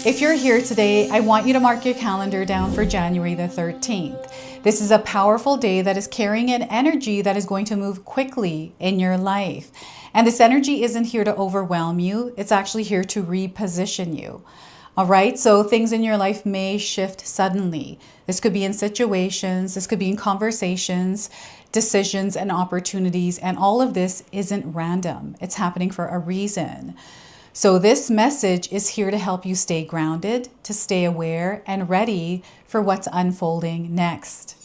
If you're here today, I want you to mark your calendar down for January the 13th. This is a powerful day that is carrying an energy that is going to move quickly in your life. And this energy isn't here to overwhelm you. It's actually here to reposition you. All right, so things in your life may shift suddenly. This could be in situations, this could be in conversations, decisions, and opportunities. And all of this isn't random. It's happening for a reason. So this message is here to help you stay grounded, to stay aware and ready for what's unfolding next.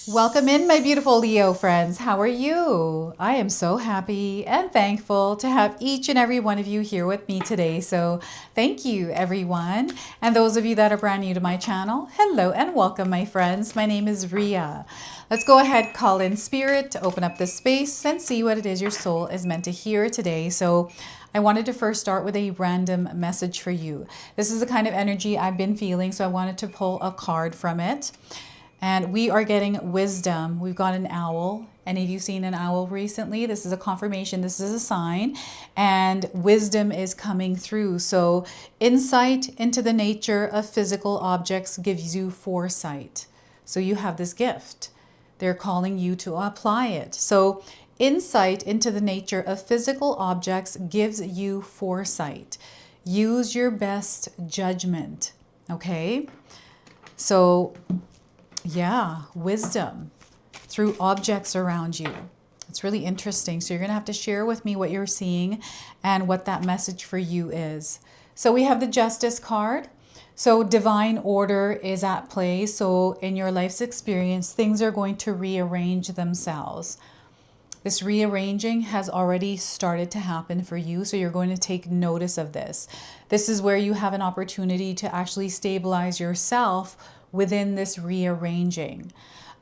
Welcome in, my beautiful Leo friends. How are you? I am so happy and thankful to have each and every one of you here with me today. So thank you, everyone. And those of you that are brand new to my channel, hello and welcome, my friends. My name is Ria. Let's go ahead, call in spirit to open up this space and see what it is your soul is meant to hear today. So I wanted to first start with a random message for you. This is the kind of energy I've been feeling, so I wanted to pull a card from it. And we are getting wisdom. We've got an owl. Any of you seen an owl recently? This is a confirmation. This is a sign. And wisdom is coming through. So insight into the nature of physical objects gives you foresight. So you have this gift. They're calling you to apply it. So insight into the nature of physical objects gives you foresight. Use your best judgment, okay? So, yeah, wisdom through objects around you. It's really interesting. So you're going to have to share with me what you're seeing and what that message for you is. So we have the Justice card. So divine order is at play. So in your life's experience, things are going to rearrange themselves. This rearranging has already started to happen for you, so you're going to take notice of this. This is where you have an opportunity to actually stabilize yourself within this rearranging.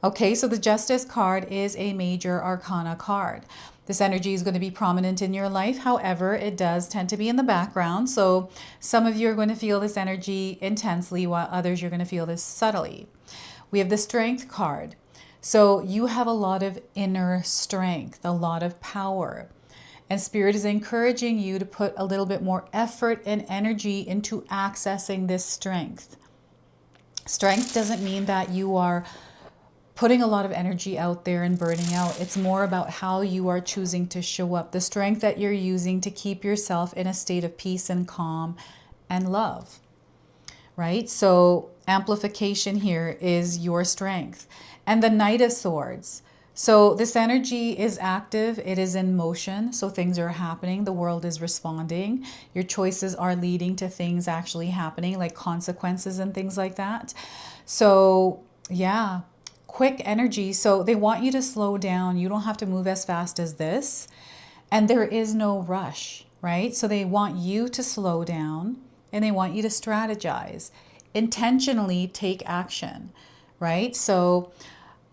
Okay, so the Justice card is a major arcana card. This energy is going to be prominent in your life. However, it does tend to be in the background. So some of you are going to feel this energy intensely, while others you're going to feel this subtly. We have the Strength card. So you have a lot of inner strength, a lot of power. And Spirit is encouraging you to put a little bit more effort and energy into accessing this strength. Strength doesn't mean that you are putting a lot of energy out there and burning out. It's more about how you are choosing to show up. The strength that you're using to keep yourself in a state of peace and calm and love. Right? So amplification here is your strength. And the Knight of Swords. So this energy is active. It is in motion. So things are happening. The world is responding. Your choices are leading to things actually happening, like consequences and things like that. So yeah, quick energy. So they want you to slow down. You don't have to move as fast as this. And there is no rush, right? So they want you to slow down and they want you to strategize. Intentionally take action, right? So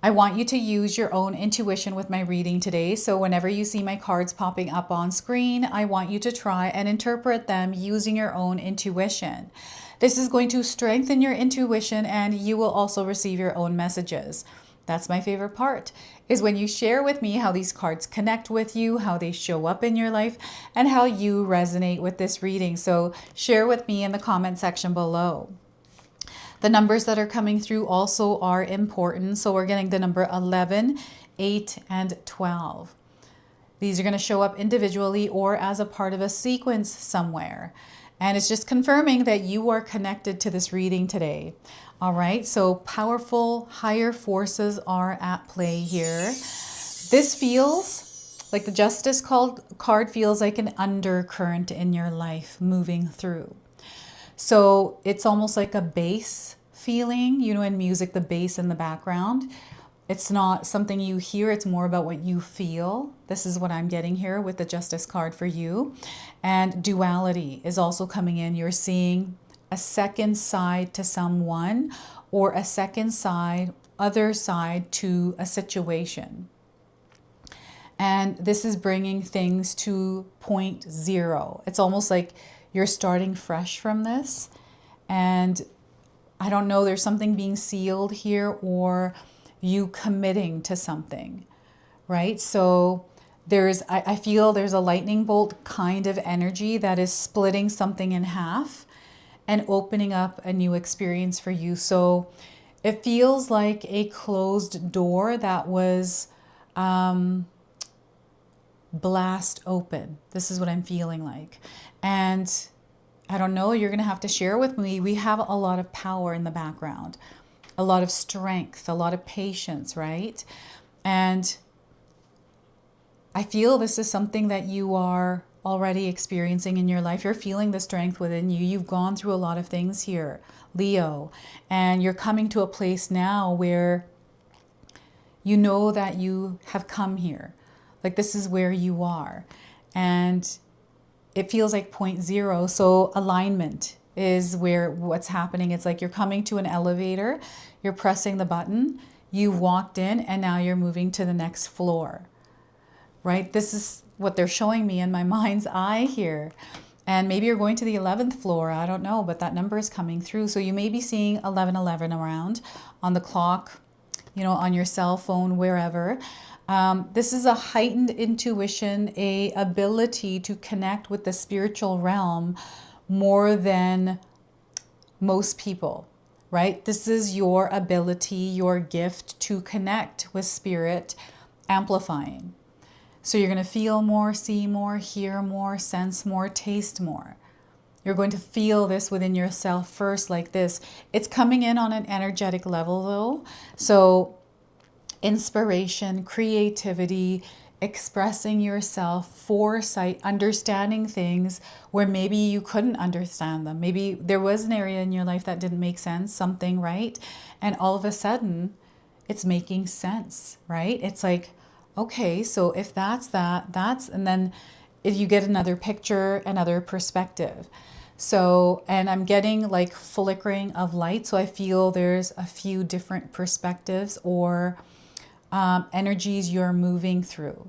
I want you to use your own intuition with my reading today. So whenever you see my cards popping up on screen, I want you to try and interpret them using your own intuition. This is going to strengthen your intuition and you will also receive your own messages. That's my favorite part, is when you share with me how these cards connect with you, how they show up in your life, and how you resonate with this reading. So share with me in the comment section below. The numbers that are coming through also are important. So we're getting the number 11, 8, and 12. These are going to show up individually or as a part of a sequence somewhere. And it's just confirming that you are connected to this reading today. All right, so powerful higher forces are at play here. This feels like the Justice card feels like an undercurrent in your life moving through. So it's almost like a bass feeling, you know, in music, the bass in the background. It's not something you hear, it's more about what you feel. This is what I'm getting here with the Justice card for you. And duality is also coming in. You're seeing a second side to someone or a second side, other side to a situation. And this is bringing things to point zero. It's almost like you're starting fresh from this. And I don't know, there's something being sealed here or you committing to something, right? So I feel there's a lightning bolt kind of energy that is splitting something in half. and opening up a new experience for you. So it feels like a closed door that was blast open. This is what I'm feeling like. And I don't know, you're going to have to share with me. We have a lot of power in the background, a lot of strength, a lot of patience, right? And I feel this is something that you are already experiencing in your life. You're feeling the strength within you. You've gone through a lot of things here, Leo, and you're coming to a place now where you know that you have come here. Like this is where you are. And it feels like point zero. So alignment is where what's happening. It's like you're coming to an elevator, you're pressing the button, you walked in, and now you're moving to the next floor, right? This is what they're showing me in my mind's eye here. And maybe you're going to the 11th floor, I don't know, but that number is coming through. So you may be seeing 1111 around on the clock, you know, on your cell phone, wherever. This is a heightened intuition, a ability to connect with the spiritual realm more than most people, right? This is your ability, your gift to connect with spirit, amplifying. So you're going to feel more, see more, hear more, sense more, taste more. You're going to feel this within yourself first like this. It's coming in on an energetic level though. So inspiration, creativity, expressing yourself, foresight, understanding things where maybe you couldn't understand them. Maybe there was an area in your life that didn't make sense, something, right? And all of a sudden it's making sense, right? It's like, okay, so if that's that's, and then if you get another picture, another perspective. So, and I'm getting like flickering of light. So I feel there's a few different perspectives or energies you're moving through.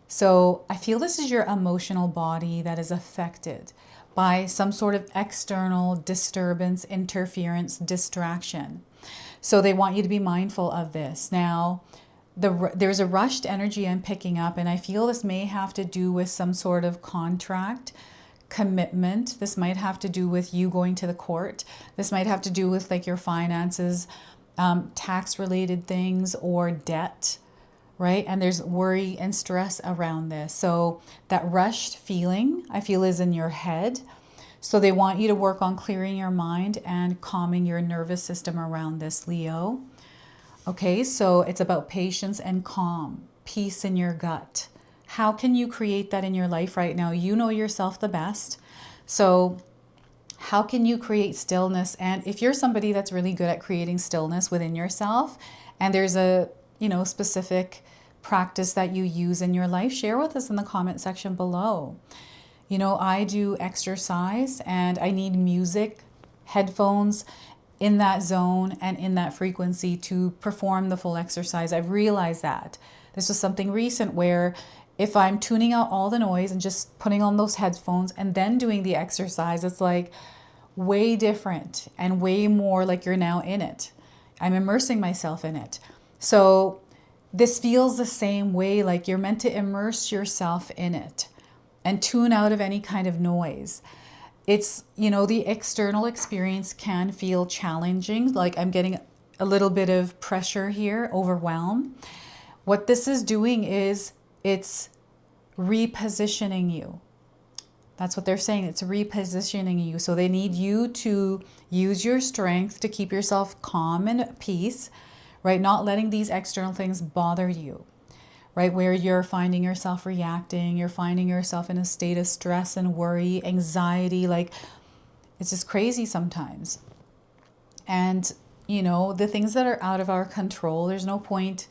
So I feel this is your emotional body that is affected by some sort of external disturbance, interference, distraction. So they want you to be mindful of this. Now, there's a rushed energy I'm picking up, and I feel this may have to do with some sort of contract, commitment. This might have to do with you going to the court. This might have to do with like your finances, tax related things, or debt, right? And there's worry and stress around this. So that rushed feeling I feel is in your head. So they want you to work on clearing your mind and calming your nervous system around this, Leo. Okay, so it's about patience and calm, peace in your gut. How can you create that in your life right now? You know yourself the best. So how can you create stillness? And if you're somebody that's really good at creating stillness within yourself, and there's a, you know, specific practice that you use in your life, share with us in the comment section below. You know, I do exercise and I need music, headphones in that zone and in that frequency to perform the full exercise. I've realized that. This was something recent where if I'm tuning out all the noise and just putting on those headphones and then doing the exercise, it's like way different and way more like you're now in it. I'm immersing myself in it. So this feels the same way, like you're meant to immerse yourself in it and tune out of any kind of noise. It's, you know, the external experience can feel challenging. Like I'm getting a little bit of pressure here, overwhelm. What this is doing is it's repositioning you. That's what they're saying. It's repositioning you. So they need you to use your strength to keep yourself calm and at peace, right? Not letting these external things bother you, right? Where you're finding yourself reacting, you're finding yourself in a state of stress and worry, anxiety. Like it's just crazy sometimes. And, you know, the things that are out of our control, there's no point,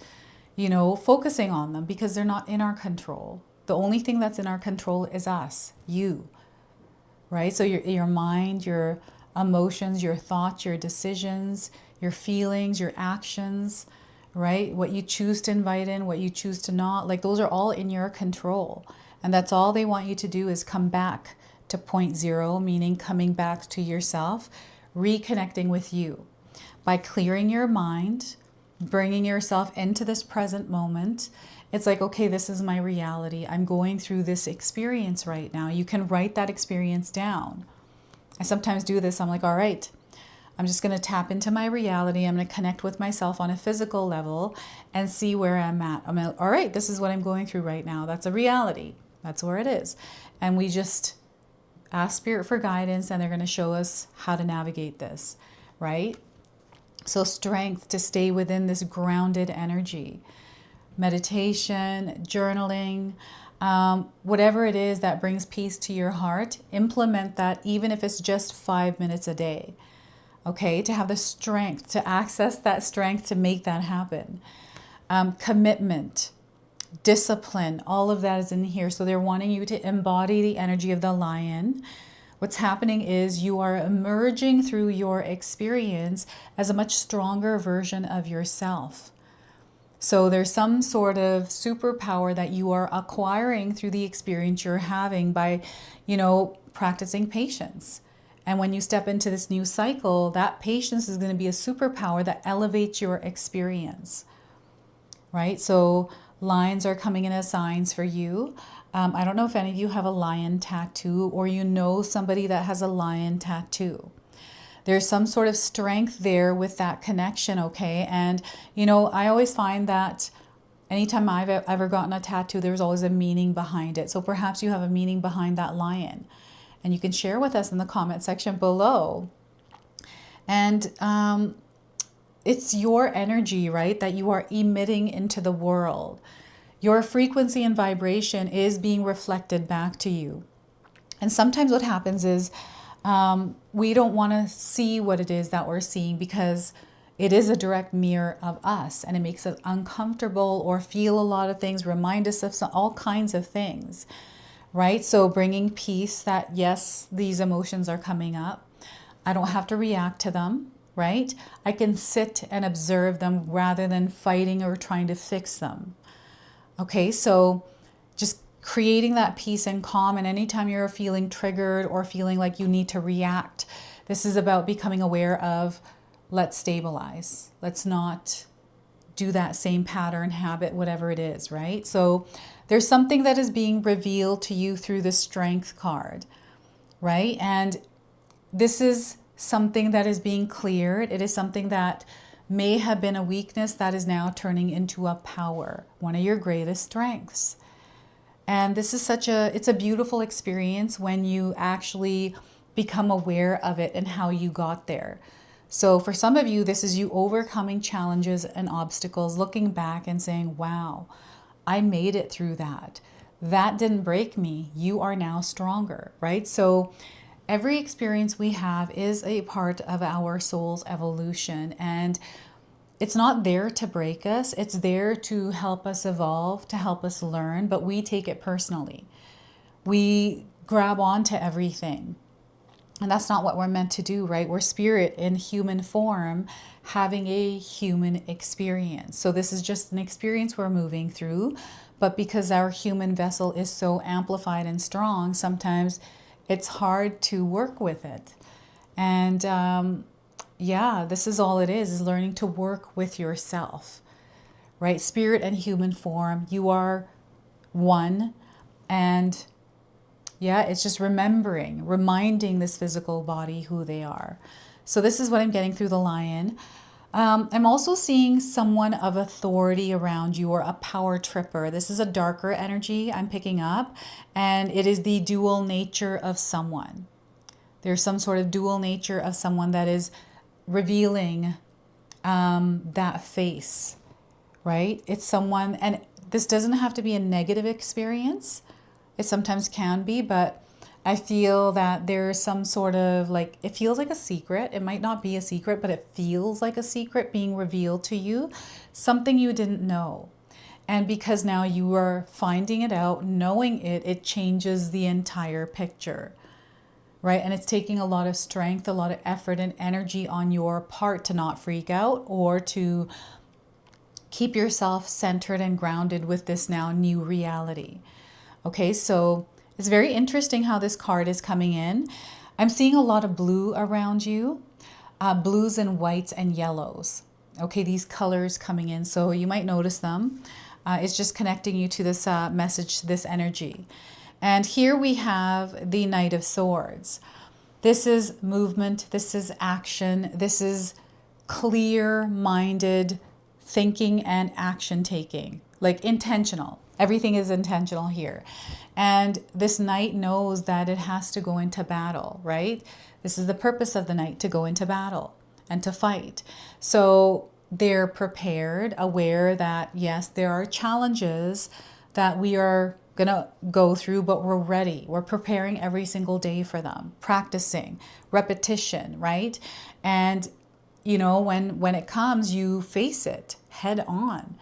you know, focusing on them because they're not in our control. The only thing that's in our control is us, you, right? So your mind, your emotions, your thoughts, your decisions, your feelings, your actions, right? What you choose to invite in, what you choose to not, like those are all in your control. And that's all they want you to do is come back to point zero, meaning coming back to yourself, reconnecting with you by clearing your mind, bringing yourself into this present moment. It's like, okay, this is my reality. I'm going through this experience right now. You can write that experience down. I sometimes do this. I'm like, all right, I'm just going to tap into my reality. I'm going to connect with myself on a physical level and see where I'm at. I'm like, all right, this is what I'm going through right now. That's a reality. That's where it is. And we just ask Spirit for guidance, and they're going to show us how to navigate this, right? So strength to stay within this grounded energy. Meditation, journaling, whatever it is that brings peace to your heart, implement that even if it's just 5 minutes a day. Okay, to have the strength, to access that strength to make that happen. Commitment, discipline, all of that is in here. So they're wanting you to embody the energy of the lion. What's happening is you are emerging through your experience as a much stronger version of yourself. So there's some sort of superpower that you are acquiring through the experience you're having by, practicing patience. And when you step into this new cycle, that patience is going to be a superpower that elevates your experience, right? So lions are coming in as signs for you. I don't know if any of you have a lion tattoo or you know somebody that has a lion tattoo. There's some sort of strength there with that connection, okay? And, I always find that anytime I've ever gotten a tattoo, there's always a meaning behind it. So perhaps you have a meaning behind that lion. And you can share with us in the comment section below. And it's your energy, right, that you are emitting into the world. Your frequency and vibration is being reflected back to you. And sometimes what happens is we don't want to see what it is that we're seeing because it is a direct mirror of us, and it makes us uncomfortable or feel a lot of things, remind us of all kinds of things, right? So bringing peace that, yes, these emotions are coming up. I don't have to react to them, right? I can sit and observe them rather than fighting or trying to fix them. Okay, so just creating that peace and calm. And anytime you're feeling triggered or feeling like you need to react, this is about becoming aware of, let's stabilize. Let's not do that same pattern, habit, whatever it is, right? So there's something that is being revealed to you through the Strength card, right? And this is something that is being cleared. It is something that may have been a weakness that is now turning into a power, one of your greatest strengths. And this is it's a beautiful experience when you actually become aware of it and how you got there. So for some of you, this is you overcoming challenges and obstacles, looking back and saying, wow, I made it through that. That didn't break me. You are now stronger, right? So every experience we have is a part of our soul's evolution, and it's not there to break us. It's there to help us evolve, to help us learn, but we take it personally. We grab onto everything. And that's not what we're meant to do, right? We're spirit in human form, having a human experience. So this is just an experience we're moving through. But because our human vessel is so amplified and strong, sometimes it's hard to work with it. And yeah, this is all it is learning to work with yourself, right? Spirit and human form, you are one. And yeah, it's just reminding this physical body who they are. So this is what I'm getting through the lion. I'm also seeing someone of authority around you, or a power tripper. This is a darker energy I'm picking up, and it is the dual nature of someone. There's some sort of dual nature of someone that is revealing that face, right? It's someone, and this doesn't have to be a negative experience. It sometimes can be, but I feel that there's some sort of it feels like a secret. It might not be a secret, but it feels like a secret being revealed to you, something you didn't know. And because now you are finding it out, knowing it, it changes the entire picture, right? And it's taking a lot of strength, a lot of effort and energy on your part to not freak out or to keep yourself centered and grounded with this now new reality. Okay, so it's very interesting how this card is coming in. I'm seeing a lot of blue around you, blues and whites and yellows. Okay, these colors coming in, so you might notice them. It's just connecting you to this message, this energy. And here we have the Knight of Swords. This is movement. This is action. This is clear-minded thinking and action taking, like intentional. Everything is intentional here. And this knight knows that it has to go into battle, right? This is the purpose of the knight, to go into battle and to fight. So they're prepared, aware that, yes, there are challenges that we are going to go through, but we're ready. We're preparing every single day for them, practicing, repetition, right? And, you know, when it comes, you face it head on.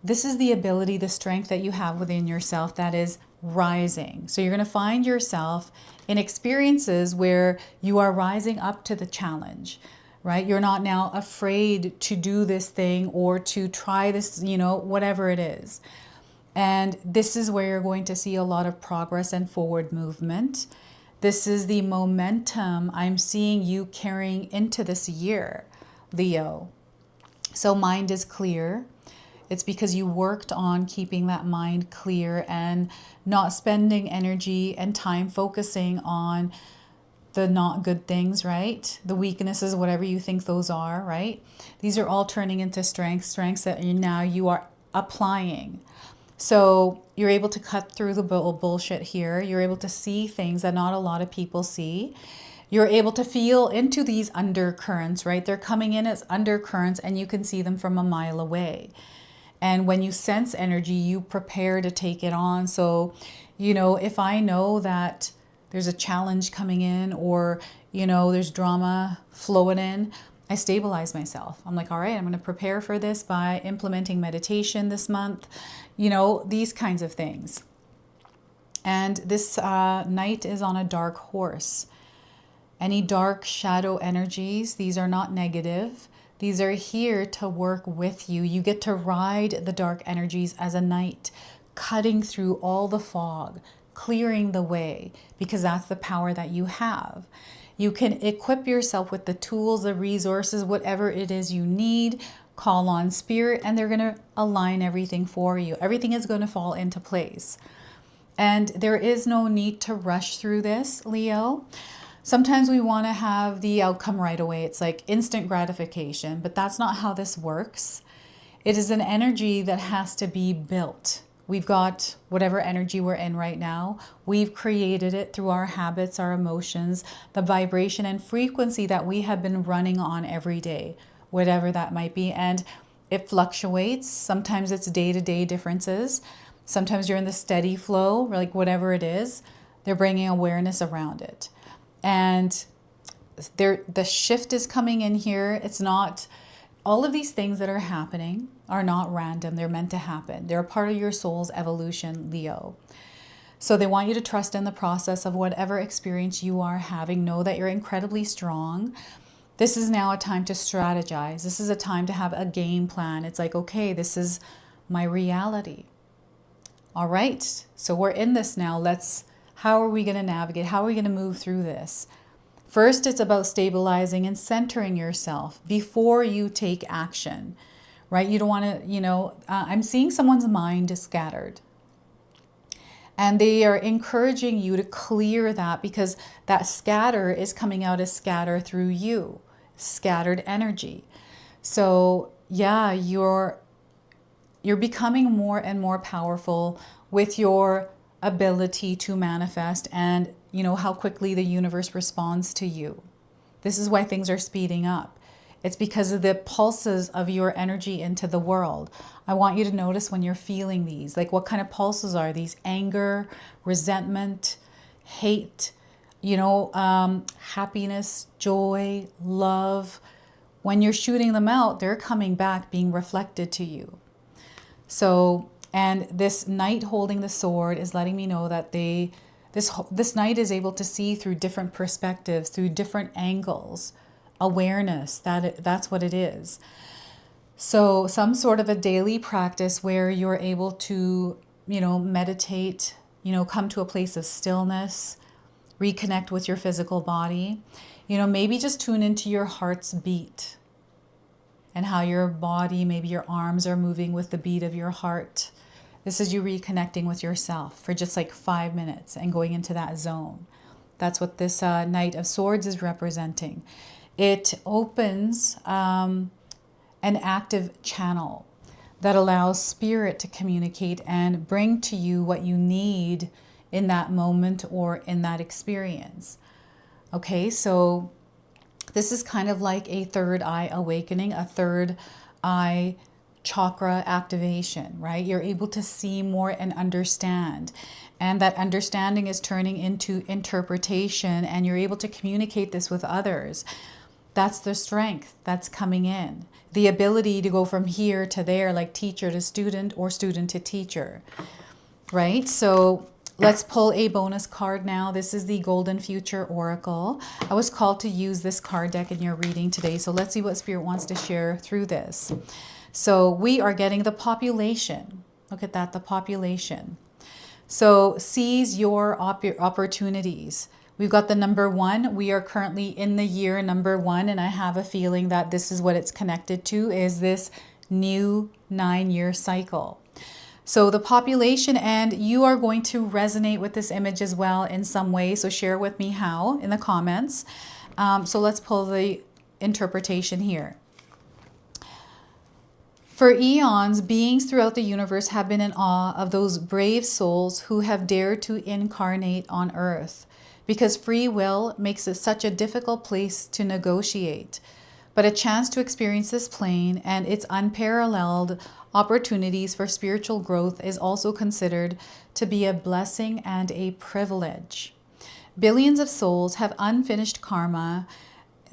This is the ability, the strength that you have within yourself that is rising. So you're going to find yourself in experiences where you are rising up to the challenge, right? You're not now afraid to do this thing or to try this, you know, whatever it is. And this is where you're going to see a lot of progress and forward movement. This is the momentum I'm seeing you carrying into this year, Leo. So mind is clear. It's because you worked on keeping that mind clear and not spending energy and time focusing on the not good things, right? The weaknesses, whatever you think those are, right? These are all turning into strengths that now you are applying. So you're able to cut through the bullshit here. You're able to see things that not a lot of people see. You're able to feel into these undercurrents, right? They're coming in as undercurrents and you can see them from a mile away. And when you sense energy, you prepare to take it on. So, you know, if I know that there's a challenge coming in or, you know, there's drama flowing in, I stabilize myself. I'm like, all right, I'm going to prepare for this by implementing meditation this month, you know, these kinds of things. And this knight is on a dark horse. Any dark shadow energies, these are not negative. These are here to work with you. You get to ride the dark energies as a knight, cutting through all the fog, clearing the way, because that's the power that you have. You can equip yourself with the tools, the resources, whatever it is you need, call on spirit, and they're going to align everything for you. Everything is going to fall into place. And there is no need to rush through this, Leo. Sometimes we want to have the outcome right away. It's like instant gratification, but that's not how this works. It is an energy that has to be built. We've got whatever energy we're in right now. We've created it through our habits, our emotions, the vibration and frequency that we have been running on every day, whatever that might be. And it fluctuates. Sometimes it's day-to-day differences. Sometimes you're in the steady flow, like whatever it is, they're bringing awareness around it. And the shift is coming in here. It's not, all of these things that are happening are not random. They're meant to happen. They're a part of your soul's evolution, Leo. So they want you to trust in the process of whatever experience you are having. Know that you're incredibly strong. This is now a time to strategize. This is a time to have a game plan. It's like, okay, this is my reality. All right, so we're in this now. How are we going to navigate? How are we going to move through this? First, it's about stabilizing and centering yourself before you take action, right? You don't want to, you know, I'm seeing someone's mind is scattered. And they are encouraging you to clear that because that scatter is coming out as scatter through you, scattered energy. So yeah, you're becoming more and more powerful with your ability to manifest and, you know, how quickly the universe responds to you. This is why things are speeding up. It's because of the pulses of your energy into the world. I want you to notice when you're feeling these, like what kind of pulses are these? Anger, resentment, hate, you know, happiness, joy, love. When you're shooting them out, they're coming back, being reflected to you. So, and this knight holding the sword is letting me know that this knight is able to see through different perspectives, through different angles, awareness, that's what it is. So some sort of a daily practice where you're able to, you know, meditate, you know, come to a place of stillness, reconnect with your physical body, you know, maybe just tune into your heart's beat and how your body, maybe your arms are moving with the beat of your heart. This is you reconnecting with yourself for just like 5 minutes and going into that zone. That's what this Knight of Swords is representing. It opens an active channel that allows spirit to communicate and bring to you what you need in that moment or in that experience. Okay, so this is kind of like a third eye awakening, a third eye chakra activation, right? You're able to see more and understand. And that understanding is turning into interpretation, and you're able to communicate this with others. That's the strength that's coming in. The ability to go from here to there, like teacher to student or student to teacher, right? So let's pull a bonus card now. This is the Golden Future Oracle. I was called to use this card deck in your reading today. So let's see what Spirit wants to share through this. So we are getting the population. Look at that, the population. So seize your opportunities. We've got the number 1. We are currently in the year number 1, and I have a feeling that this is what it's connected to, is this new 9-year cycle. So the population, and you are going to resonate with this image as well in some way. So share with me how in the comments. So let's pull the interpretation here. For eons, beings throughout the universe have been in awe of those brave souls who have dared to incarnate on Earth, because free will makes it such a difficult place to negotiate. But a chance to experience this plane and its unparalleled opportunities for spiritual growth is also considered to be a blessing and a privilege. Billions of souls have unfinished karma.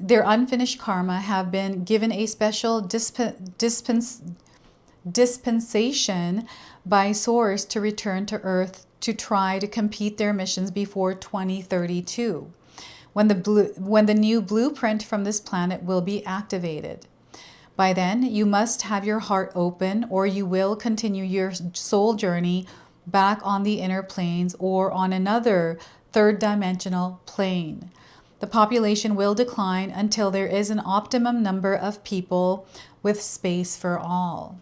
Their unfinished karma have been given a special dispensation by Source to return to Earth to try to complete their missions before 2032, when the new blueprint from this planet will be activated. By then, you must have your heart open, or you will continue your soul journey back on the inner planes or on another third dimensional plane. The population will decline until there is an optimum number of people with space for all.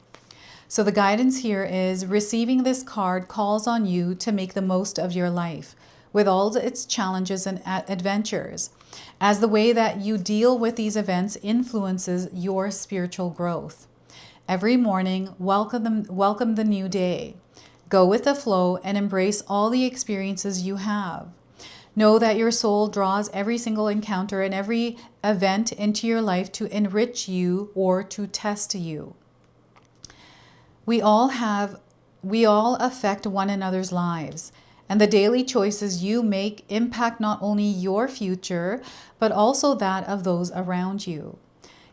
So the guidance here is receiving this card calls on you to make the most of your life with all its challenges and adventures, as the way that you deal with these events influences your spiritual growth. Every morning, welcome the new day. Go with the flow and embrace all the experiences you have. Know that your soul draws every single encounter and every event into your life to enrich you or to test you. We all affect one another's lives, and the daily choices you make impact not only your future, but also that of those around you.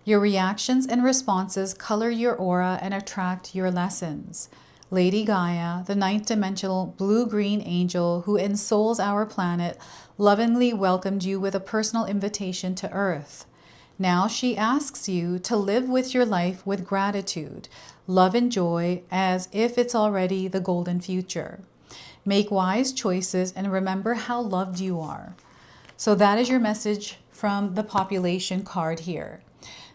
Your reactions and responses color your aura and attract your lessons. Lady Gaia, the 9th dimensional blue-green angel who ensouls our planet, lovingly welcomed you with a personal invitation to Earth. Now she asks you to live with your life with gratitude, love and joy, as if it's already the golden future. Make wise choices and remember how loved you are. So that is your message from the population card here.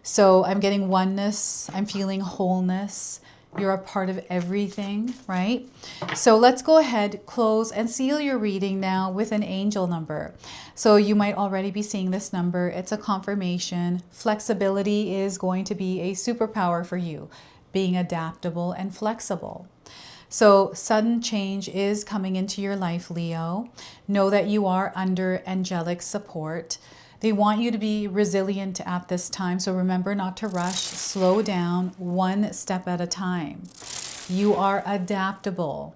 So I'm getting oneness, I'm feeling wholeness. You're a part of everything, right? So let's go ahead, close, and seal your reading now with an angel number. So you might already be seeing this number. It's a confirmation. Flexibility is going to be a superpower for you, being adaptable and flexible. So sudden change is coming into your life, Leo. Know that you are under angelic support. They want you to be resilient at this time. So remember not to rush, slow down, one step at a time. You are adaptable.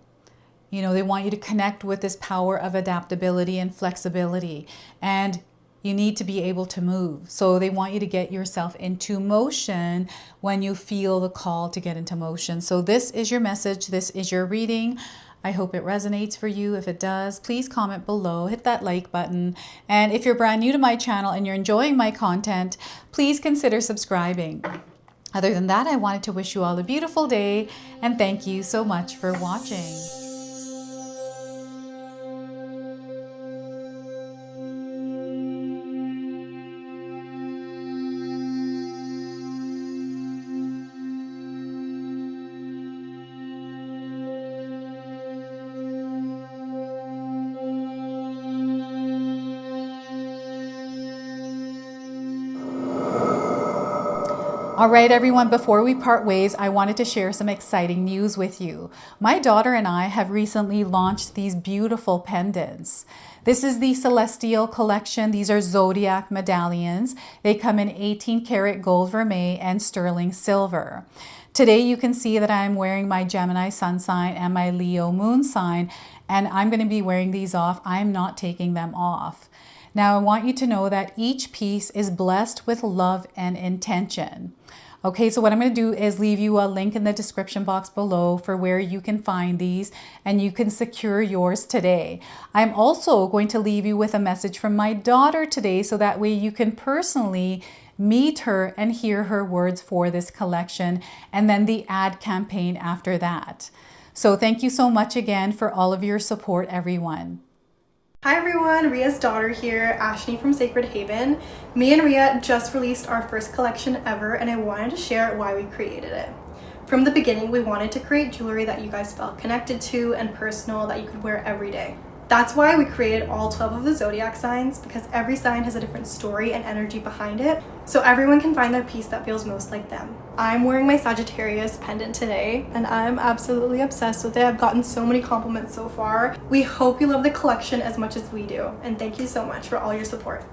You know, they want you to connect with this power of adaptability and flexibility. And you need to be able to move. So they want you to get yourself into motion when you feel the call to get into motion. So this is your message. This is your reading. I hope it resonates for you. If it does, please comment below, hit that like button. And if you're brand new to my channel and you're enjoying my content, please consider subscribing. Other than that, I wanted to wish you all a beautiful day and thank you so much for watching. All right, everyone, before we part ways, I wanted to share some exciting news with you. My daughter and I have recently launched these beautiful pendants. This is the Celestial collection. These are zodiac medallions. They come in 18 karat gold vermeil and sterling silver. Today you can see that I'm wearing my Gemini sun sign and my Leo moon sign, and I'm going to be wearing these off. I'm not taking them off. Now I want you to know that each piece is blessed with love and intention. Okay, so what I'm going to do is leave you a link in the description box below for where you can find these and you can secure yours today. I'm also going to leave you with a message from my daughter today so that way you can personally meet her and hear her words for this collection, and then the ad campaign after that. So thank you so much again for all of your support, everyone. Hi everyone, Ria's daughter here, Ashni from Sacred Haven. Me and Ria just released our first collection ever, and I wanted to share why we created it. From the beginning, we wanted to create jewelry that you guys felt connected to and personal that you could wear every day. That's why we created all 12 of the zodiac signs, because every sign has a different story and energy behind it, so everyone can find their piece that feels most like them. I'm wearing my Sagittarius pendant today, and I'm absolutely obsessed with it. I've gotten so many compliments so far. We hope you love the collection as much as we do, and thank you so much for all your support.